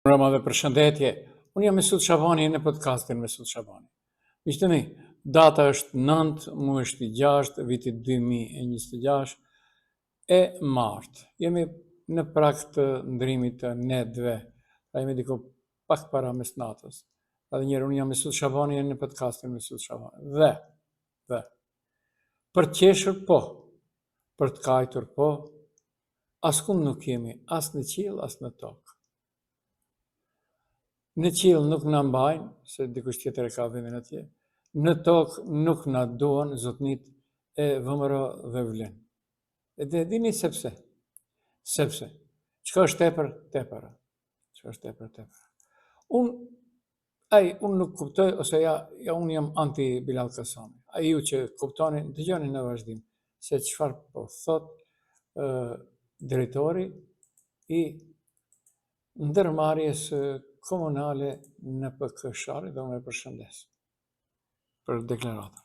Programa dhe përshëndetje. Unë jam Mesut Shabani në podcastin Mesut Shabani. Miqtëni, data është 9, muaj është i 6, viti 2026 e martë. Jemi në prag të ndrimit të netëve. Jemi diku pak para mesnatës. Edhe njerë, unë jam Mesut Shabani në podcastin Mesut Shabani. Dhe për të qeshur po, për të kajtur po, askund nuk jemi, as në qiell, as në tokë. Në qiell nuk na mbajnë, se dikush tjetër e ka vendin atje. Në tokë nuk na duan zotnit e VMRO dhe vlen. E dini sepse? Sepse çka është tepër, tepër. Çka është tepër, tepër. Unë nuk kuptoj, ose unë jam anti Bilal Kasami. Ai ju që kuptoni, dëgjoni në vazhdim se çfarë po thot drejtori i ndërmarrjes komunale në PK Shari, dhe unë e përshëndes për deklaratën.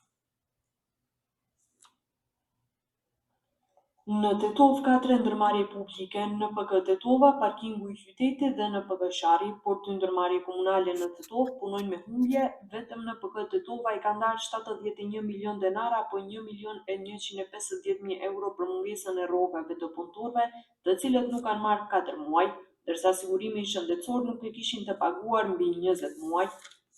Në Tetov ka 3 ndërmarrje publike, në PK Tetova, parkingu i qytetit dhe në PK Shari, por 2 ndërmarrje komunale në Tetov punojnë me humbje, vetëm në PK Tetova i ka ndarë 71 milion denar apo 1.150.000 euro për mungesën e rrogave të punëtorëve, të cilët nuk kanë marrë 4 muaj, ndërsa sigurimi shëndetësor nuk e kishin të paguar mbi 20 muaj,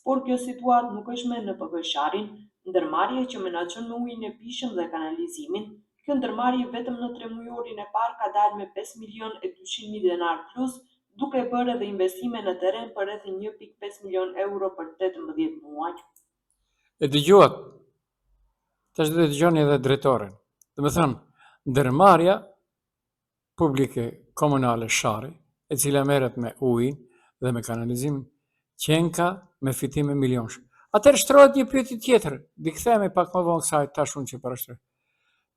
por kjo situatë nuk është me në PK Sharin, ndërmarrje që menaxhon ujin e pishëm dhe kanalizimin. Kjo ndërmarrje vetëm në 3 mujorin e parë ka dalë me 5.200.000 denar plus, duke bërë edhe investime në teren për rreth 1.5 milion euro për 18 muaj. E dëgjuat, tash do të dëgjoni edhe drejtorin. Do të thënë, ndërmarrja publike komunale Shari, e cila merret me ujin dhe me kanalizim, qenka me fitime milionsh. Atëherë shtrohet një pyetje tjetër, di kthehemi pak më vonë kësaj tash unë që parashtroj.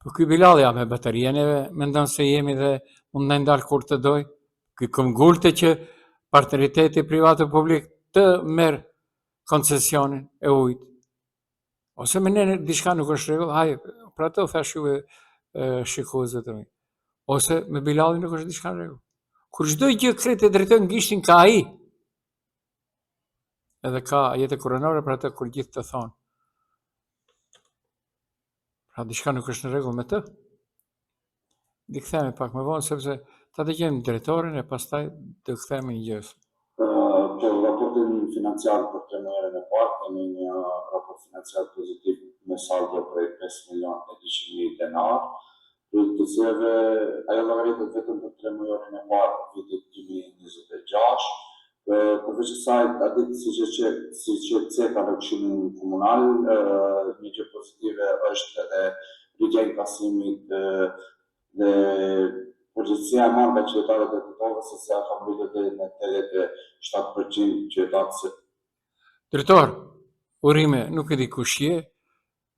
Po ky Bilal ja me bateria neve mendon se jemi dhe mund na ndal kur të doj. Ky këmbgulte që partneriteti privat e publik të merr koncesionin e ujit. Ose me ne diçka nuk është rregull, hajde, për ato thash juve shikuesve të mi. Ose me Bilalin nuk është diçka në rregull. Kur çdo gjë kretë drejton gishtin ka ai. Edhe ka jetë koronore për atë kur gjithë të thonë. Pra diçka nuk është në rregull me të. Di kthehemi pak më vonë sepse ta dëgjojmë drejtorin e pastaj do kthehemi një gjë. Për raportin financiar për 3 muajin e parë kemi një raport financiar pozitiv me saldo prej 5.200.000 denar, për të cilëve ajo llogaritet vetëm për 3 muajin e parë të vitit 2026. Përveç kësaj, aty siç e ceka në Këshillin Komunal, një gjë pozitive është edhe ligja e inkasimit dhe Përgjithësia e madhe e qytetarëve të Tetovës se ka mbritur deri në 87% qytetarë. Drejtor, urime nuk e di kush je,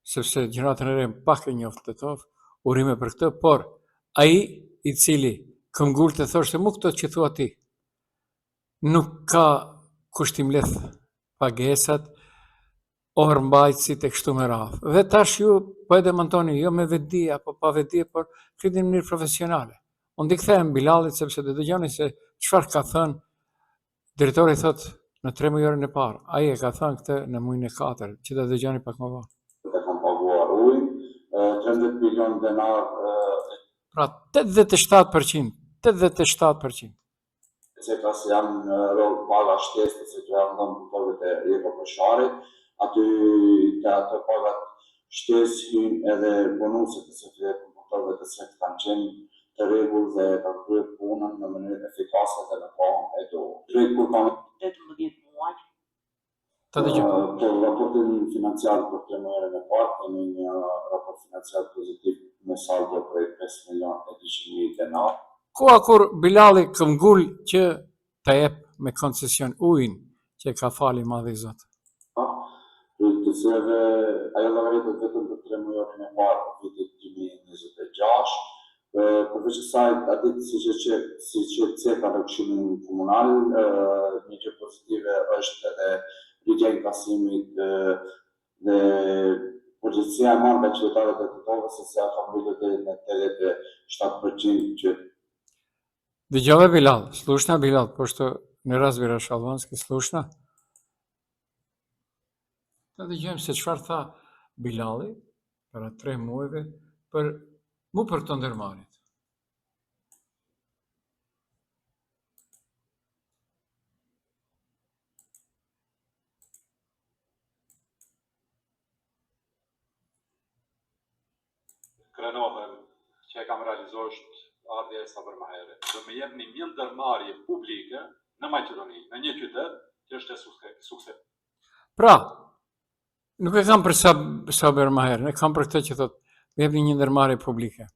sepse gjeneratën e re pak e njoft Tetov, urime për këtë, por ai i cili këmbgul të thoshte mu këto që thua ti, nuk ka kushtimleth pagesat, orë mbajtësit e kështu me radhë. Dhe tash ju po e demontoni jo me vetdi apo pa vetdi, por këtë në mënyrë profesionale. Unë di kthehem Bilalit sepse do dëgjoni se çfarë ka thënë drejtori, thotë në 3 mujorin e parë. Ai e ka thënë këtë në muajin e 4, që do dëgjoni pak më vonë. Të kanë paguar ujin, 13 milion denar. Pra 87%, 87%. Se ka si janë rrogë paga shtesë se që janë dhënë punëtorëve të PK Sharit, aty të ato pagat shtesë hynë edhe bonuset të cilët punëtorëve të cilët kanë qenë të rregull dhe kanë kryer punën në mënyrë efikase dhe në kohën e duhur. Drejt kur kanë 18 muaj. Për raportin financiar për 3 muajin e parë kemi një raport financiar pozitiv me saldo prej 5.200.000 denar. Koha kur Bilali këmbgul që të jep me koncesion ujin që ka fali madhi Zot. Për të cilëve ajo llogaritet vetëm për 3 mujorin e parë të vitit 2026. Përveç kësaj, aty siç e ceka në Këshillin Komunal, një gjë pozitive është edhe ligja e inkasimit dhe përgjithësia e madhe e qytetarëve të Tetovës se ka mbritur deri në 87% që Dëgjove Bilal, slushna Bilal, pošto në rast Vira Shallonski, slushna. Ta dëgjojmë se çfarë tha Bilali para 3 muajve për të ndërmarrjet. Krenohem që e kam realizuar është ardhja e sa për më herë. Do me jep një ndërmarrje publike në Maqedoni, në një qytet që është e sukses. Pra, nuk e kam për sa bërë më herë, ne kam për këtë që thot, me jep një ndërmarrje publike.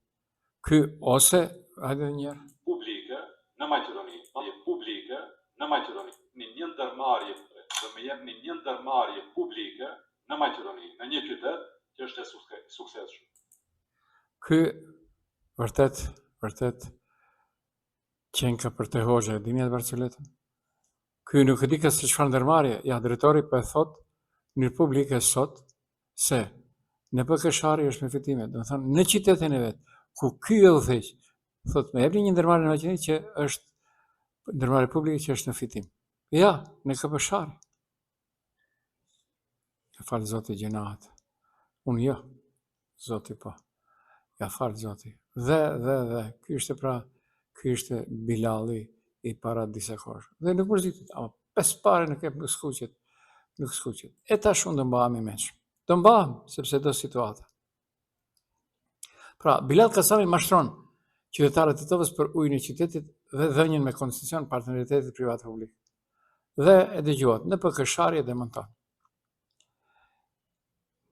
Ky ose, hajde njërë. Publike në Maqedoni, publike në Maqedoni, një ndërmarrje, do me jep një ndërmarrje publike në Maqedoni, në një qytet që është e suksesshëm. Ky vërtet qenka për të hoxha e dini atë Barceletën. Ky nuk e di ka se çfarë ndërmarrje, ja drejtori po e thot në publike sot se në PK-shari është me fitime, do të thonë në qytetin e vet, ku ky e udhëheq, thot me jepni një ndërmarrje në Maqedoni që është ndërmarrje publike që është në fitim. Ja, në KP-shari. Ja falë Zoti gjenahat. Unë jo, Zoti po. Ja falë Zoti. Dhe, ky ishte Bilali i para disa kohësh. Dhe nuk përzitit, ama 5 pare nuk skuqet. E tash unë do mbahem i mençur. Do mbahem, sepse do situata. Pra, Bilal Kasami mashtron qytetarët e Tovës për ujin e qytetit dhe dhënien me koncesión partneritetit privat publik. Dhe e dëgjuat, në PK-shari e demonton.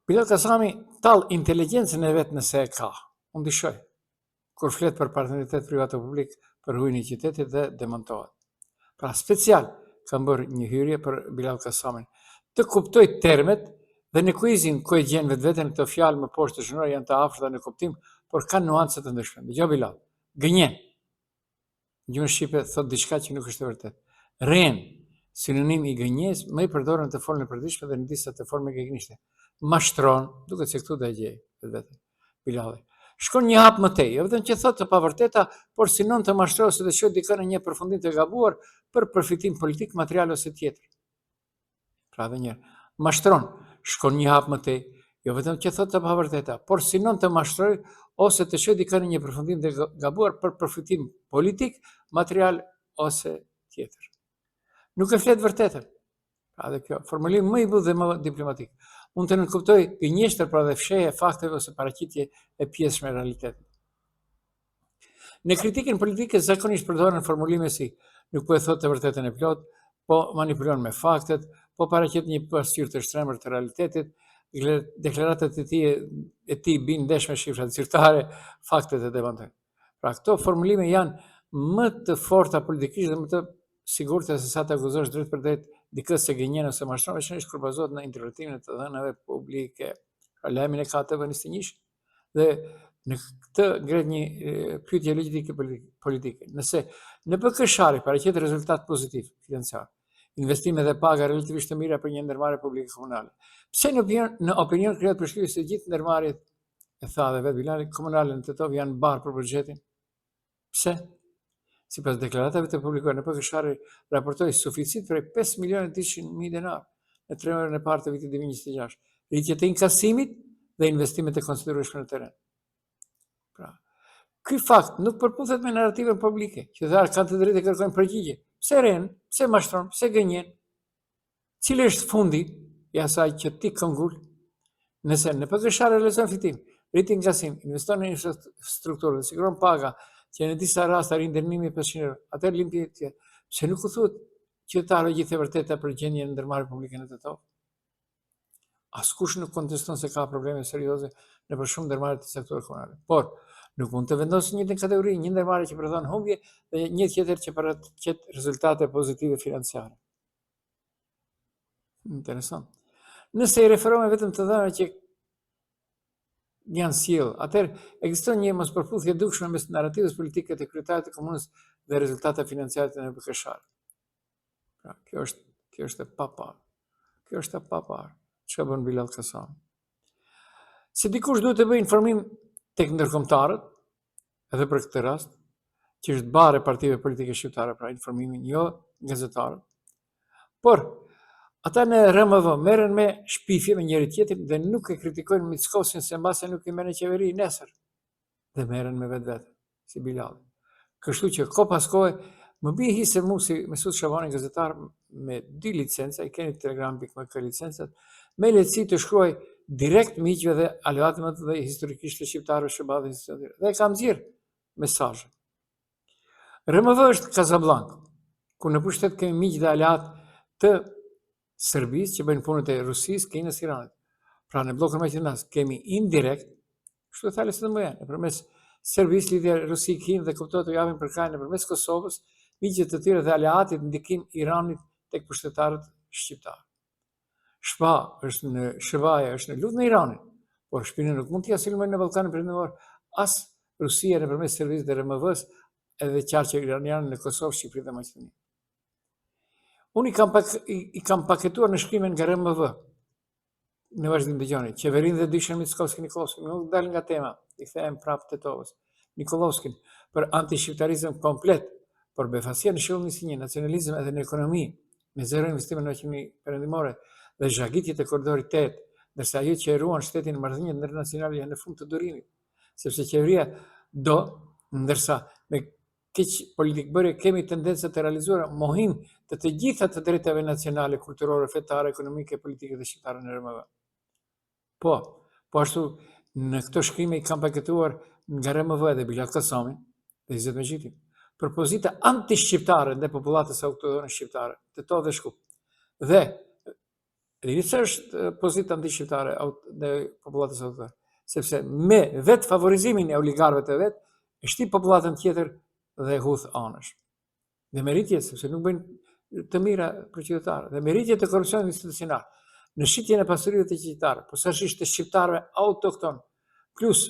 Bilal Kasami tall inteligjencën e vet nëse e ka. Unë dishoj, kur flet për partneritet privat publik për ujin e qytetit dhe demontohet. Pra special kam bërë një hyrje për Bilal Kasamin, të kuptoj termet dhe në kuizin ku e gjen vetveten këto fjalë më poshtë të shënuara janë të afërta në kuptim, por kanë nuance të ndryshme. Dëgjoj Bilal, gënjen. Gjuhën shqipe thot diçka që nuk është e vërtetë. Rren, sinonim i gënjes, më i përdoren të folën e përditshme dhe në disa të formë gegnisht. Mashtron, duket se këtu do e gjej vetveten. Bilali. Shkon një hap më tej, jo vetëm që thotë të pavërteta, por sinon të mashtrojë ose të çojë dikën në një përfundim të gabuar për përfitim politik, material ose tjetër. Pra edhe një mashtron, shkon një hap më tej, jo vetëm që thotë të pavërteta, por sinon të mashtrojë ose të çojë dikën në një përfundim të gabuar për përfitim politik, material ose tjetër. Nuk e flet vërtetën. Pra dhe kjo, formulim më i butë dhe më diplomatik. Unë të nënkuptoj gënjeshtër pra dhe fshehje fakteve ose paraqitje e pjesshme e realitetit. Në kritikën politike zakonisht përdoren formulime si nuk po e thot të vërtetën e plot, po manipulon me faktet, po paraqit një pasqyrë të shtrembër të realitetit, deklaratat e tij bin ndesh me shifrat zyrtare, faktet e demontojnë. Pra këto formulime janë më të forta politikisht dhe më të sigurta se sa të akuzosh drejt për drejt dikë se gënjen ose mashtron, veçanërisht kur bazohet në interpretimin e të dhënave publike. Pra lajmin e ka të TV21 dhe në këtë ngret një pyetje logjike politike. Nëse në PK-shari paraqet rezultat pozitiv financiar, investime dhe paga relativisht të mira për një ndërmarrje publike komunale, pse në opinion krijohet përshtypje se gjithë ndërmarrjet, e tha dhe vetë Bilali, komunale në Tetov janë barë për buxhetin? Pse? Sipas deklaratave të publikuara në PK-shari raportoi suficit prej 5.200.000 denar në 3 orën e parë të vitit 2026, rritje të inkasimit dhe investimet e konsiderueshme në teren. Pra, ky fakt nuk përputhet me narrativën publike, qytetarët kanë të drejtë të kërkojnë përgjigje. Pse rren, pse mashtron, pse gënjen? Cili është fundi i asaj që ti këngul? Nëse në PK-shari realizon fitim, rrit inkasim, investon në infrastrukturë dhe siguron paga, që në disa raste arrin dënimi 500 euro, atëherë limpje, pse nuk u thuhet qytetarëve gjithë e vërteta për gjendjen e ndërmarrjes publike në Tetov? Askush nuk konteston se ka probleme serioze në për shumë ndërmarrje të sektorit komunal. Por nuk mund të vendosë një kategori, një ndërmarrje që përdhan humbje dhe një tjetër që përket rezultate pozitive financiare. Interesant. Nëse i referohemi vetëm të dhënave që janë sjell, atëherë ekziston një mospërputhje e dukshme mes narrativës politike të kryetarit të komunës dhe rezultate financiare në PK-shari. Pra, kjo është e paparë. Kjo është e paparë. Çka bën Bilal Kasami? Si dikush duhet të bëjë informim tek ndërkombëtarët, edhe për këtë rast, që është barë e partive politike shqiptare, pra informimin jo gazetarët, por ata në RMV merren me shpifje me njëri tjetrin dhe nuk e kritikojnë Mickosin se mbase nuk i merren qeveri nesër dhe merren me vetë, si Bilali. Kështu që ko pas kohe, më bie hi se mu si Mesut Shabani gazetar me 2 licenca, i keni telegram.me licencat, me lehtësi të shkruaj direkt miqve dhe aleatëve dhe historikisht të shqiptarëve shërbate dhe kam nxjerr mesazhe. RMV është Casablanca, ku në pushtet kemi miq dhe aleat të Serbisë që bëjnë punët e Rusisë, Kinës, Iranit. Pra në bllokun Maqedonas kemi indirekt, kështu e thalës të më janë, përmes Serbisë, lidhja Rusi-Kinë dhe kuptohet të japin përkrahje nëpërmes Kosovës, miqet të tjerë dhe aleatit ndikim Iranit tek pushtetarët shqiptarë. Shëbaja është në luftë me Iranin, por shpinë nuk mund t'ia sulmojnë në Ballkanin Perëndimor as Rusia nëpërmes Serbisë dhe RMV-s edhe qarqe iraniane në Kosovë, Shqipëri dhe Maqedoni. Unë i kam paketuar në shkrimen nga RMV, në vazhdim dëgjoni, qeverinë dhe dyshen Mickovski Nikolovskin, nuk dal nga tema, i kthehem prapë Tetovës, Nikolovskin, për antishqiptarizëm komplet, por befasia në shëllëmi si një nacionalizëm edhe në ekonomi, me zero investime në Maqedoni Perëndimore dhe zhagitjet e korridorit 8, ndërsa ajo që e ruan shtetin në marrëdhëniet ndërnacionale janë në fund të durimit, sepse qeveria do, ndërsa me keq politikbërje kemi tendencë të realizuar mohim të gjitha të drejtave nacionale, kulturore, fetare, ekonomike, politike dhe shqiptare në RMV. Po ashtu në këto shkrime i kam paketuar nga RMV dhe Bilal Kasamin dhe Izzet Mexhitin për pozita anti-shqiptare dhe popullatës autoktone shqiptare, Tetov dhe Shkup. Dhe dini çfarë është pozita anti-shqiptare dhe popullatës autoktone? Sepse me vetë favorizimin e oligarëve të vetë, e shtyp popullatën tjetër dhe hudh anësh. Dhe meritje, sepse nuk bëjnë të mira për qytetarë, dhe meritje të korrupsionit institucional, në shitjen e pasurive të qytetarëve, posaçërisht të shqiptarëve autokton, plus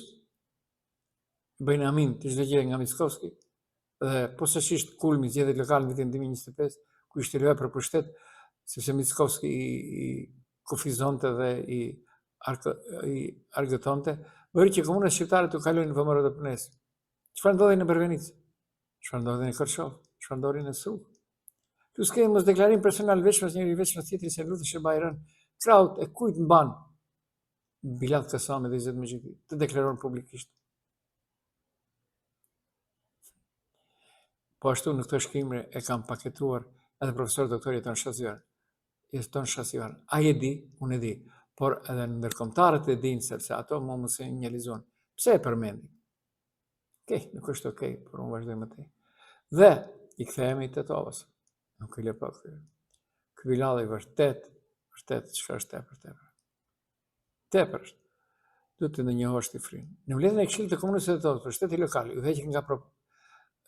bëjnë amin të çdo gjë nga Mickovski, dhe posaçërisht kulmi zgjedhjet lokale në vitin 2025, ku ishte loja për pushtet, sepse Mickovski i kufizonte dhe i argëtonte, bëri që komunat shqiptare të kalojnë në vëmërë dhe punesë. Çfarë ndodhi në Berbenicë? Çfarë ndodhi në Korçov? Çfarë ndodhi në Strug? Plus kemi mos deklarim personal veçmas njëri veçmas tjetri se lutë Shëbajrën, kraut e kujt mban Bilal Kasami dhe Izzet Mexhiti të deklaron publikisht. Po ashtu në këto shkrimre e kam paketuar edhe profesor doktor Jeton Shasivar. Ai e di, unë e di, por edhe ndërkombëtarët e dinë sepse ato më sinjalizojnë. Pse e përmendi? Nuk është okej, por unë vazhdoj më tej. Dhe i kthehemi Tetovës. Nuk i lë pa kthyer. Ky Bilal i vërtet çfarë është tepër. Tepër është. Duhet të ndonjëherë shtifrin. Në mbledhjen e Këshillit të Komunës së Tetovës për shteti lokal,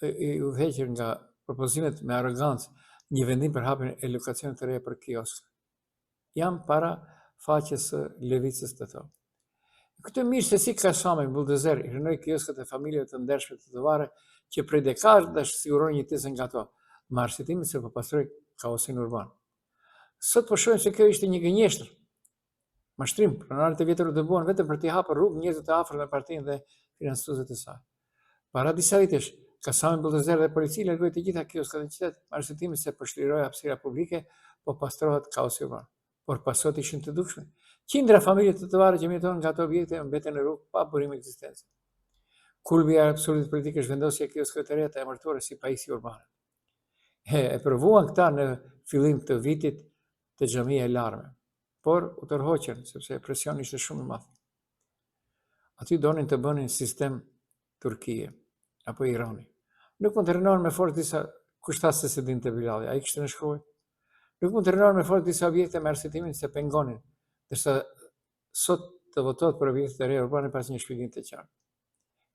i udhëhequr nga propozimet me arrogancë një vendim për hapjen e lokacionit të reja për kiosk. Jam para faqes së lëvizjes Tetov. Këtë mirë se si Kasami buldozer i rënoi kiosket e familjeve të ndershme të Tetove që prej dekadash siguronin jetesën nga ato, me arsyetimin se po pastroi kaosin urban. Sot po shohim se kjo ishte një gënjeshtër. Mashtrim, pronarët e vjetër u dëbuan vetëm për t'i hapur rrugë njerëzve të afërt me partinë dhe financuesët e saj. Para disa vitesh, Kasami buldozer dhe policia largoi të gjitha kioskat në qytet, me arsyetimin se po shliroi hapësira publike, po pastrohet kaosi urban. Por pasot ishin të dukshme. Qindra familje të tëvare që mjetohen nga ato objekte mbeten në rrugë pa burim ekzistencë. Kulmi i absurdit politik është vendosja e kioskeve të reja të emërtuara si pajisje urbane. E provuan këta në fillim të vitit të xhamia e larme, por u tërhoqën sepse presioni ishte shumë i madh. Aty donin të bënin sistem Turqie apo Irani. Nuk mund të rënohen me forcë disa kushtase se dinte Bilali, ai kishte në shkruaj. Nuk mund të rënohen me forcë disa objekte me arsyetimin se pengonin, ndërsa sot të votohet për objekte të reja urbane pas një shpjegimi të qartë.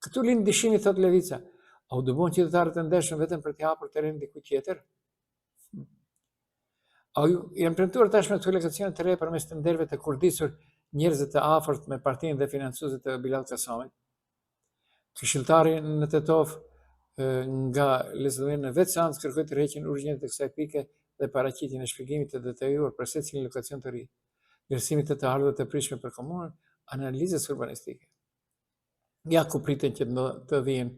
Këtu lind dyshimi, thot Levica, a u dëbuan qytetarët e ndershëm vetëm për t'i hapur terren dikujt tjetër? A janë premtuar tashmë këto lokacione të reja përmes të nderve të kurdisur njerëzit të afërt me partinë dhe financuesit të Bilal Kasamit? Këshilltari në Tetov nga Lezhëvën në vetë seancë kërkoi tërheqjen urgjente të kësaj pike dhe paraqitjen e shpjegimit të detajuar për secilin lokacion të ri, vlerësimit të ardhurave të pritshme për komunën, analizës urbanistike. Ja ku priten që të vijen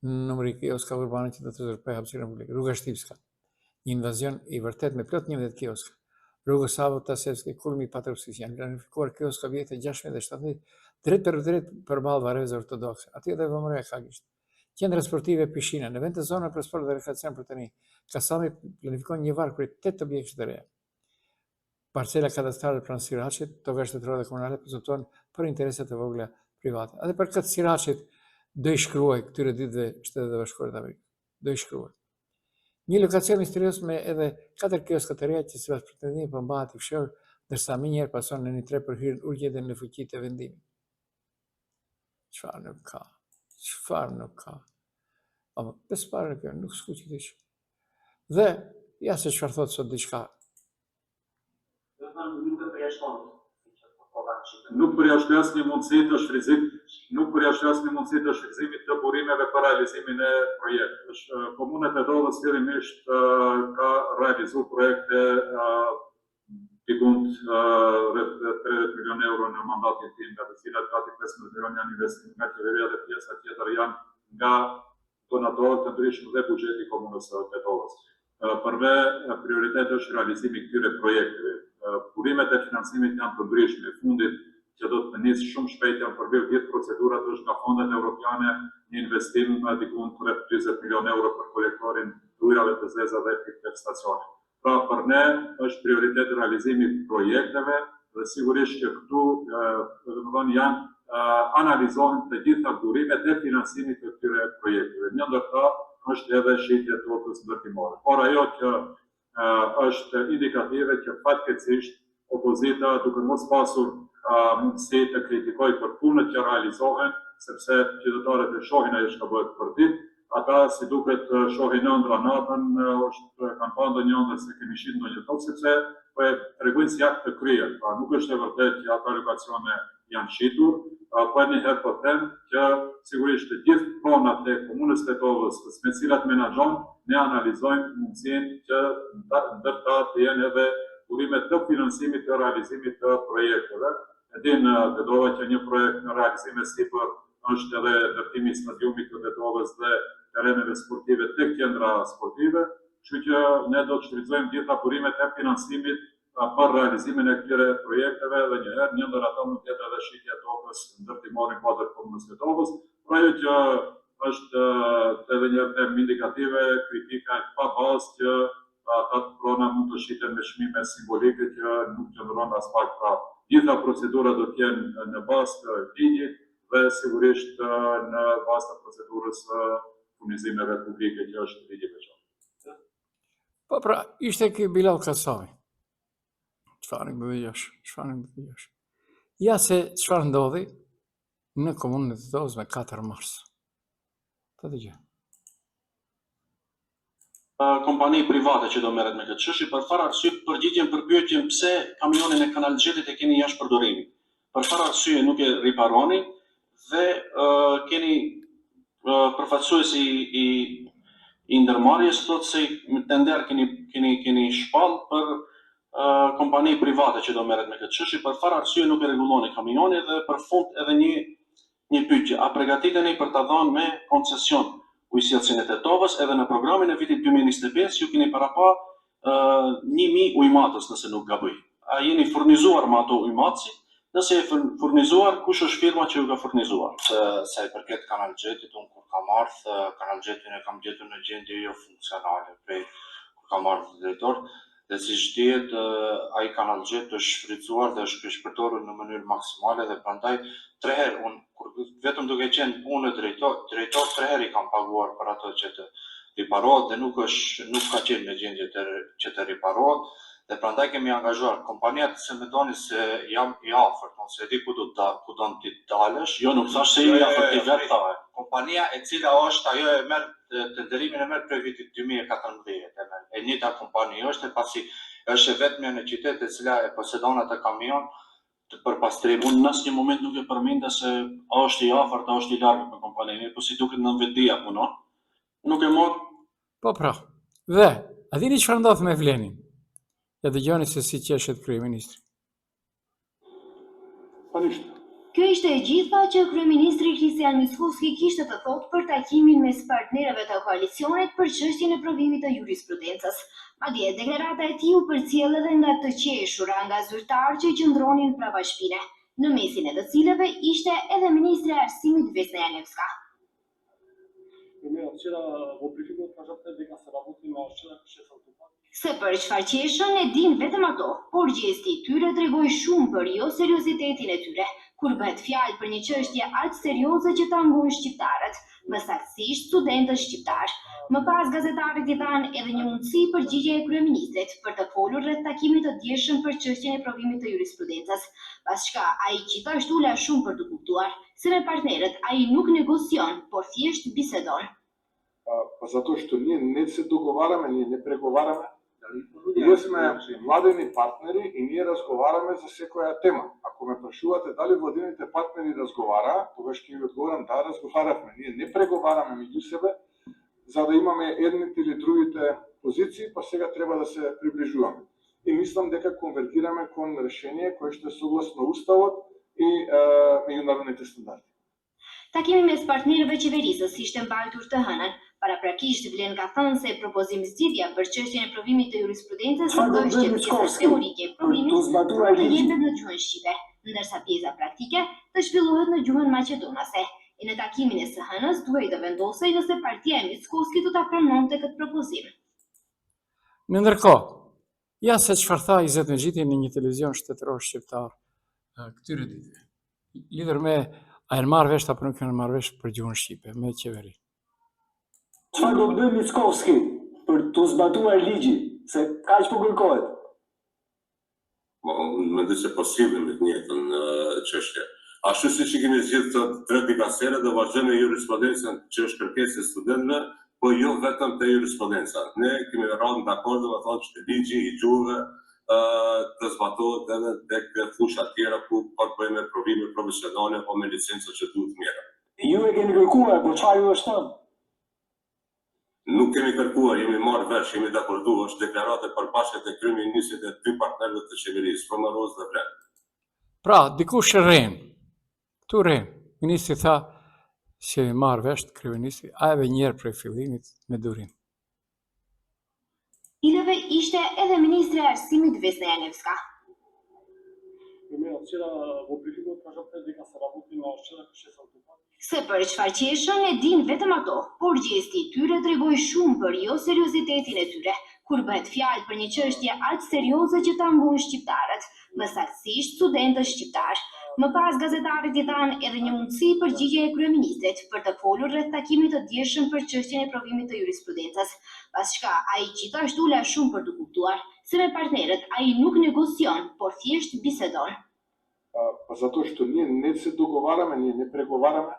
numri kioskave urbane që do të zërpej hapësirën publike. Rruga Shtipska, një invazion i vërtet me plot 11 kiosk. Rrugës Savo Tasevski, kulmi i Patrovskis, janë planifikuar kiosk objekte 16 dhe 17 drejt për drejt përballë varrezë ortodokse. Aty edhe vëmëria ka gisht. Qendra sportive Pishina, në vend të zona për sport dhe rekreacion për të rinj, Kasami planifikon një varg për 8 objekte të reja. Parcela kadastrale pranë Siraqit, toka shtetërore dhe komunale prezantohen për interese të vogla private. Edhe për këtë Siraqit do i shkruaj këtyre ditëve Shtetet e Bashkuara të Amerikës. Do i shkruaj. Një lokacion misterios me edhe 4 kioska të reja që sipas pretendimit përmbahet i fshehur, ndërsa më njëherë pason në një tre për hyrjen urgjente në fuqitë e vendimit. Çfarë nuk ka? Çfarë nuk ka? Ama besparë kjo nuk skuqet hiç. Dhe ja se çfarë thot sot diçka. Nuk përjashtoj asnjë mundësi të shfrytëzimit të burimeve për realizimin e projektit. Komuna e Dedovës fillimisht ka realizuar projekte pikund rreth 30 milionë euro në mandatin tim, nga të cilat gati 15 milionë janë investime nga qeveria dhe pjesa tjetër janë nga donatorë të ndryshëm dhe buxheti i komunës së Dedovës. Përve prioritet është realizimi i këtyre projekteve. Burimet e financimit janë të ndryshme. Fundit që do të nisë shumë shpejt janë përmbledhur 10 procedurat është nga fondet evropiane një investim dikun rreth 40 milionë euro për kolektorin të ujrave të zeza dhe pikë stacione. Pra për ne është prioritet realizimi i projekteve dhe sigurisht që këtu janë analizohen të gjitha burimet e financimit të këtyre projekteve. Një ndër ta është edhe shitja e tokës ndërtimore. Por ajo që është indikative që fatkeqësisht opozita duke mos pasur mundësi të kritikoj për punët që realizohen, sepse qytetarët e shohin ajo çka bëhet për ditë, ata si duket shohin ëndra natën, kanë pa ndonjë ëndër se kemi shit ndonjë tokë, sepse po e tregojnë si akt të kryer. Pra nuk është e vërtetë që ata lokacione janë shitur, po një herë po them që sigurisht të gjithë pronat e komunës Dedovës, me cilat menaxhon, ne analizojmë mundësinë që ndërta të jenë edhe burimet të financimit të realizimit të projekteve. E din Dedova që një projekt në realizim e sipër është edhe ndërtimi i stadiumit të Dedovës dhe tereneve sportive tek qendra sportive, kështu që ne do të shfrytëzojmë gjitha burimet e financimit për realizimin e këtyre projekteve dhe njëherë një ndër ato mund të jetë edhe shitja e tokës ndërtimore në kuadër komunës Dedovës. Pra ajo që është edhe një temë indikative, kritika e pa bazë që ata prona mund të shiten me çmime simbolike që nuk qëndron as pak. Pra gjitha procedurat do të jenë në bazë të ligjit dhe sigurisht në bazë të procedurës furnizimeve publike që është ligji veçantë. Po pra, ishte ky Bilal Kasami. Çfarë nuk bëjësh? Ja se çfarë ndodhi në komunën e Dedovës me 4 mars. Ta dëgjoj. Kompani private që do merret me këtë çështje për far arsye përgjigjen për pyetjen pse kamionin e kanalxhetit e keni jashtë përdorimit. Për far arsye nuk e riparoni dhe keni përfaqësuesi i ndërmarrjes thotë se tender keni shpall për kompani private që do merret me këtë çështje, për far arsye nuk e rregulloni kamionin dhe për fund edhe një pyetje, a përgatiteni për ta dhënë me koncesion ujësillësinë e Dedovës edhe në programin e vitit 2025 ju keni parapa 1000 ujmatës nëse nuk gaboj. A jeni furnizuar me ato ujmatësi? Nëse e furnizuar, kush është firma që ju ka furnizuar? Sa i përket kanalxhetit, unë kur kam ardhur, kanalxhetin e kam gjetur në gjendje jo funksionale prej kur kam ardhur drejtor, dhe siç dihet, ai kanalxhet është shfrytzuar dhe është shpërtorur në mënyrë maksimale dhe prandaj 3 herë unë vetëm duke qenë punë drejtor 3 herë i kam paguar për ato që të riparohet dhe nuk ka qenë në gjendje që të riparohet. Dhe prandaj kemi angazhuar kompaniat se më doni se jam i afërt, ose e di ku do të dalësh. Jo, nuk thash se jemi i afërt, ti vetë tha. Kompania e cila është ajo e merr tenderimin e merr prej vitit 2014. E njëjta kompani është, pasi është vetëm në qytet e cila e posedon atë kamion për pastrim. Unë në asnjë moment nuk e përmenda se a është i afërt, a është i largët me kompaninë, po si duket në vetdia punon. Nuk e mor. Po pra. Dhe, a dini çfarë ndodh me Vlenin? Ja dëgjoni se si qeshet kryeministri. Kjo ishte e gjitha që kryeministri Kristian Mickoski kishte të thotë për takimin mes partnerëve të koalicionit për çështjen e provimit të jurisprudencës. Madje deklarata e tij u përcjell edhe nga të qeshura nga zyrtarë që qëndronin prapashpine, në mesin e të cilëve ishte edhe ministri e Arsimit Vesna Janevska. Se për çfarë qeshën e din vetëm ato, por gjesti i tyre tregoi shumë për jo seriozitetin e tyre, kur bëhet fjalë për një çështje aq serioze që ta ngon shqiptarët, më saktësisht studentët shqiptar. Më pas gazetarët i dhanë edhe një mundësi përgjigje e kryeministrit për të folur rreth takimit të djeshëm për çështjen e provimit të jurisprudencës, pas çka ai gjithashtu la shumë për të kuptuar se me partnerët ai nuk negocion, por thjesht bisedon. Pa zato što не се договараме, ние не преговараме. Ние сме владени партнери и ние разговараме за секоја тема. Ако ме прашувате дали владените партнери разговара, тогаш ќе ви одговорам да, разговаравме. Ние не преговараме меѓу себе за да имаме едните или другите позиции, па сега треба да се приближуваме. И мислам дека конвертираме кон решение кое што е согласно уставот и меѓународните стандарди. Takimi mes partnerëve qeverisës ishte mbajtur të hënën. Paraprakisht Vlen ka thënë se propozim zgjidhja për çështjen e provimit të jurisprudencës është që pjesa teorike e provimit të jepet në gjuhën shqipe, ndërsa pjesa praktike të zhvillohet në gjuhën maqedonase. E në takimin e së hënës duhej të vendosej nëse partia e Mickoski do ta pranonte këtë propozim. Në ndërkohë, ja se çfarë tha Izet Mexhiti në një televizion shtetëror shqiptar këtyre ditëve. Lidhur me a e marrë vesh apo nuk e marrë vesh për gjuhën shqipe me qeveri. Çfarë do të bëjë Mickoski për të zbatuar ligjin, se kaq po kërkohet? Mendoj se possibile me të njëjtën çështje. Ashtu siç i kemi zgjedhur të tre dikasere dhe vazhdojmë me jurisprudencën që është kërkesë e studentëve, po jo vetëm te jurisprudenca. Ne kemi rënë dakord me thonë që ligji i gjuhëve të zbatohet edhe tek fusha tjera ku po të bëjmë provime profesionale o me licenca që duhet mira. Ju e keni kërkuar, por çfarë ju është thënë? Nuk kemi kërkuar, jemi marrë vesh, jemi dakorduar, është deklarate përbashkët e kryeministrit e dy partnerëve të qeverisë, Romaros dhe Vlen. Pra, dikush rren. Tu rren. Ministri tha se marrë vesh kryeministri, a edhe njerë prej fillimit me durim. Ileve ishte edhe ministri e Arsimit Vesna Janevska. Se për çfarë qeshën e din vetëm ato, por gjesti i tyre tregoi shumë për jo seriozitetin e tyre, kur bëhet fjalë për një çështje aq serioze që ta ngon shqiptarët, më saktësisht studentët shqiptar. Më pas gazetarët i dhanë edhe një mundësi përgjigje e kryeministrit për të folur rreth takimit të djeshëm për çështjen e provimit të jurisprudencës, pas çka ai gjithashtu la shumë për të kuptuar se me partnerët ai nuk negocion, por thjesht bisedon. Па zato što не се договараме, ние не преговараме.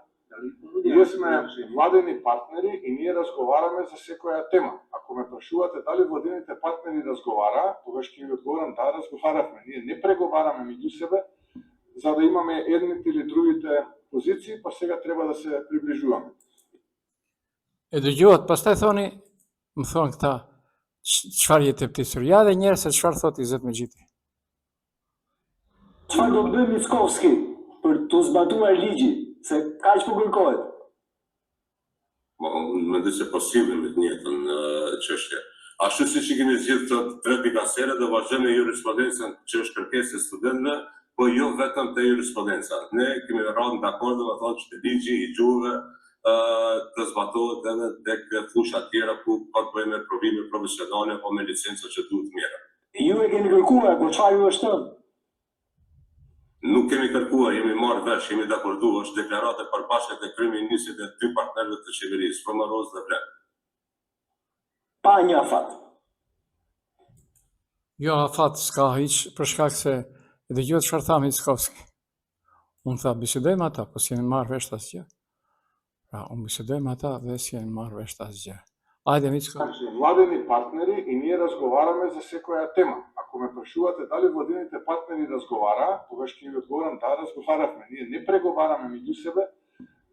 Ние сме владени партнери и ние разговараме за секоја тема. Ако ме прашувате дали владените партнери разговара, тогаш ќе ви одговорам да, разговаравме. Ние не преговараме меѓу себе за да имаме едните или другите позиции, па сега треба да се приближуваме. E dëgjohet, pastaj thoni, më thonë këta, çfarë jetë ptisur. Ja dhe njerë se çfarë thot Izet Mexhiti. Çfarë do të bëjë Mickoski për të zbatuar ligjin, se kaq po kërkohet? Mendoj se possibile me të njëjtën çështje. Ashtu siç i kemi zgjedhur të tre dikasere dhe vazhdojmë me jurisprudencën që është kërkesë e studentëve, po jo vetëm te jurisprudenca. Ne kemi rënë dakord me thonë që ligji i gjuhëve të zbatohet edhe tek fusha tjera ku po të bëjmë provime profesionale o me licenca që duhet mira. Ju e keni kërkuar, por çfarë ju është thënë? Nuk kemi kërkuar, jemi marrë vesh, jemi dakorduar, është deklarate përbashkët e kryeministrit e dy partnerëve të qeverisë, Romaros dhe Vlen. Pa një afat. Jo, afat s'ka hiç, për shkak se e dëgjohet çfarë tha Mickoski. Unë tha, bisedojmë ata, po si jemi marrë vesh asgjë. Pra, unë bisedojmë ата dhe si jemi marrë vesh asgjë. Ajde, Mickoski. Владени партнери и ние разговараме за секоја тема. Ако ме прашувате дали владените партнери разговара, тогаш ќе ви одговорам да, разговаравме. Ние не преговараме меѓу себе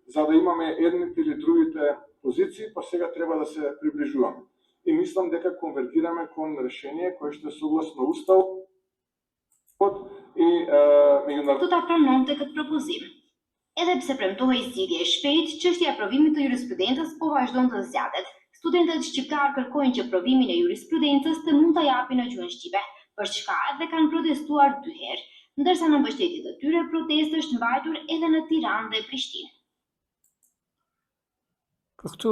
за да имаме едните или другите позиции, па сега треба да се приближуваме. И мислам дека конвертираме кон решение кое што е согласно уставот и меѓународните. Do ta pranonte këtë propozim. Edhe pse premtohej zgjidhje e shpejtë, çështja e provimit të jurisprudencës po vazhdon të zgjatet. Studentët shqiptar kërkojnë që provimin e jurisprudencës të mund ta japin në gjuhën shqipe, për çka edhe kanë protestuar 2 herë, ndërsa në mbështetje të tyre protestë është mbajtur edhe në Tiranë dhe Prishtinë. Po këtu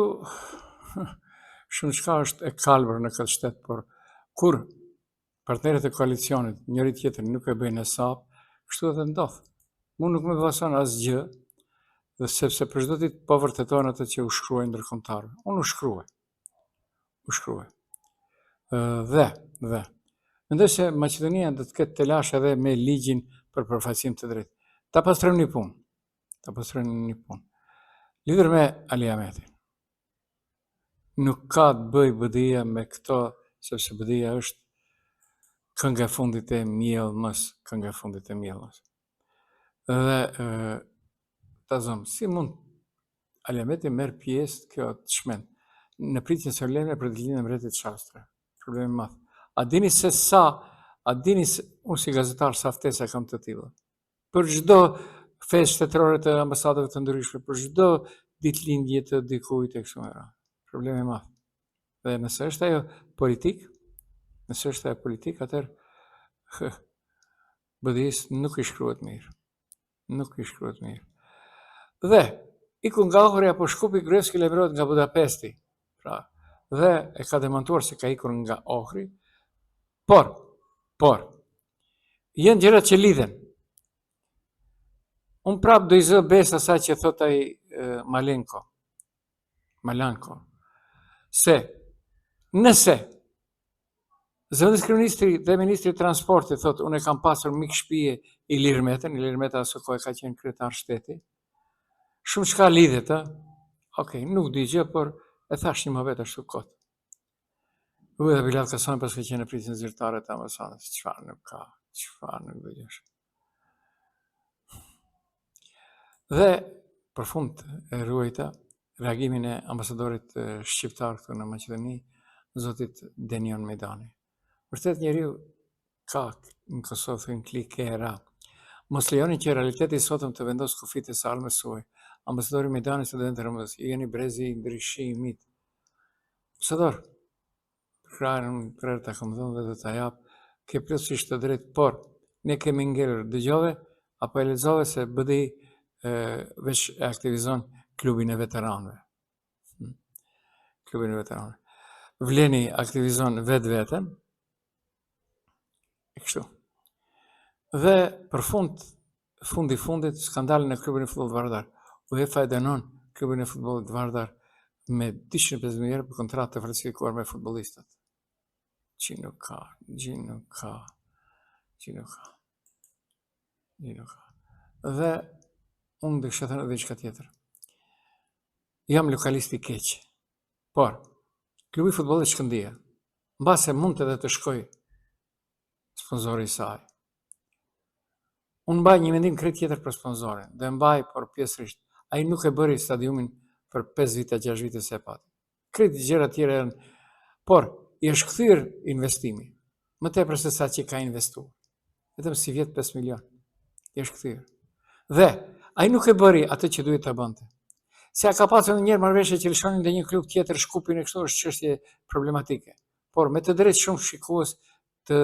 shumë çka është e kalbër në këtë shtet, por kur partnerët e koalicionit njëri tjetrin nuk e bëjnë hesap, kështu edhe ndodh. Mu nuk më pason asgjë, dhe sepse për çdo ditë po vërtetojnë atë që u shkruaj ndërkombëtarëve. Unë u shkruaj. Dhe mendoj se Maqedonia do të ketë telash edhe me ligjin për përfaqësim të drejtë. Ta pastrojmë një punë. Lidhur me Ali Ahmetin. Nuk ka të bëj BDI-ja me këto, sepse BDI-ja është kënga e fundit e mjellmës. Dhe ta zëm, si mund Ali Ahmeti merr pjesë kjo të shmend në pritjen solemne për ditëlindjen e mbretit Shastre. Problemi madh. A dini unë si gazetar sa ftesa kam të tilla. Për çdo festë shtetërore të ambasadave të ndryshme, për çdo ditëlindje të dikujt e kështu me radhë. Problemi madh. Dhe nëse është ajo politik, atëherë BDI-s nuk i shkruhet mirë. Dhe iku nga Ohri apo Shkupi Gruevski lajmërohet nga Budapesti. Pra, dhe e ka demantuar se ka ikur nga Ohri, por janë gjërat që lidhen. Unë prap do i zë besë asaj që thot ai Malanko, se nëse zëvendës kryeministri dhe ministri i transportit thot unë e kam pasur mik shtëpie Ilir Meta së kohë ka qenë kryetar shteti, shumë çka lidhet, Okej, nuk di gjë, por e thash një mohabet ashtu kot. Dhe Bilal Kasani pas ka qenë në pritjen zyrtare të ambasadës. Çfarë nuk dëgjosh. Dhe për fund e ruajta reagimin e ambasadorit shqiptar këtu në Maqedoni, zotit Denion Medani. Vërtet njeriu ka në Kosovë thënë klikera. Mos lejoni që realiteti sotëm të vendos kufit e salmës suaj. Ambasadori Medani së dëvend të rëmës, jeni brezi i ndryshimit. Ambasador, krerë të kam dhënë dhe të jap, ke plotësisht të drejtë, por ne kemi ngelur, dëgjove, apo e lexove se BDI veç e aktivizon klubin e veteranëve. Vleni aktivizon vetë, e kështu. Dhe për fundit, skandalin e klubin e futbollit Vardar. UEFA e dënon klubin e futbollit Vardar me 250.000 euro për kontratë të falsifikuar me futbollistat. Që nuk ka. Dhe unë dhe kësha thënë edhe diçka tjetër. Jam lokalist i keq, por klubi i futbollit Shkëndija, mbase mund edhe të shkoj sponsori i saj. Unë mbaj një mendim krejt tjetër për sponsorin, dhe mbaj por pjesërisht. Ai nuk e bëri stadiumin për 5 vite, 6 vite se pati. Krejt gjëra tjera janë, por i është kthyer investimi. Më tepër se sa që ka investuar. Vetëm si vjet 5 milion. I është kthyer. Dhe ai nuk e bëri atë që duhet ta bënte. Se a ka pasur ndonjëherë marrëveshje që lëshonin ndonjë klub tjetër Shkupin e kështu është çështje problematike. Por me të drejtë shumë shikues të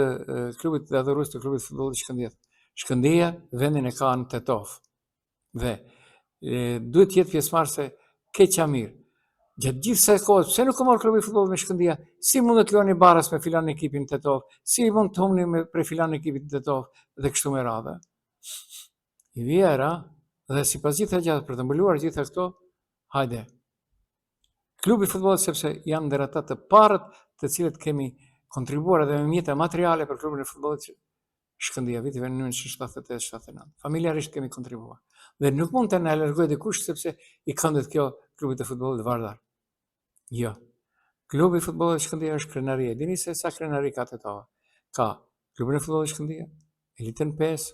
klubit të adhurues të klubit futbollit Shkëndija. Shkëndija vendin e ka në Tetov. Dhe duhet të jetë pjesëmarrëse keqja mirë. Gjatë gjithë kësaj kohe, pse nuk ka marrë klubi i futbollit me Shkëndija? Si mund të luani baras me filan ekipin Tetov? Si mund të humni me për filan ekipin Tetov dhe kështu me radhë? I vjera dhe sipas gjitha gjatë për të mbuluar gjitha këto, hajde. Klubi i futbollit sepse janë ndër ata të parët të cilët kemi kontribuar edhe me mjete materiale për klubin e futbollit Shkëndija vitive në 1978-79. Familjarisht kemi kontribuar. Dhe nuk mund të na largojë dikush sepse i këndet kjo klubit e futbollit Vardar. Jo. Klubi i futbollit Shkëndija është krenaria. Dini se sa krenari ka Tetova? Ka klubin e futbollit Shkëndija, Elitën 5,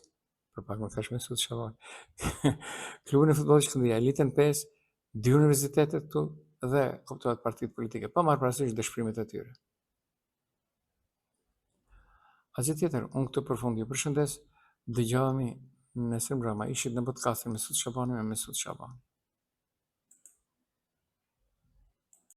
për pak më thash me Sut Shabani. Klubin e futbollit Shkëndija, Elitën 5, 2 universitetet këtu dhe kuptohet partitë politike, pa marrë parasysh dëshpërimet e tyre. Asgjë tjetër, unë këtu përfund ju përshëndes, dëgjohemi nesër mbrëma, ishit në podcastin me Sut Shabani me Sut Shabani.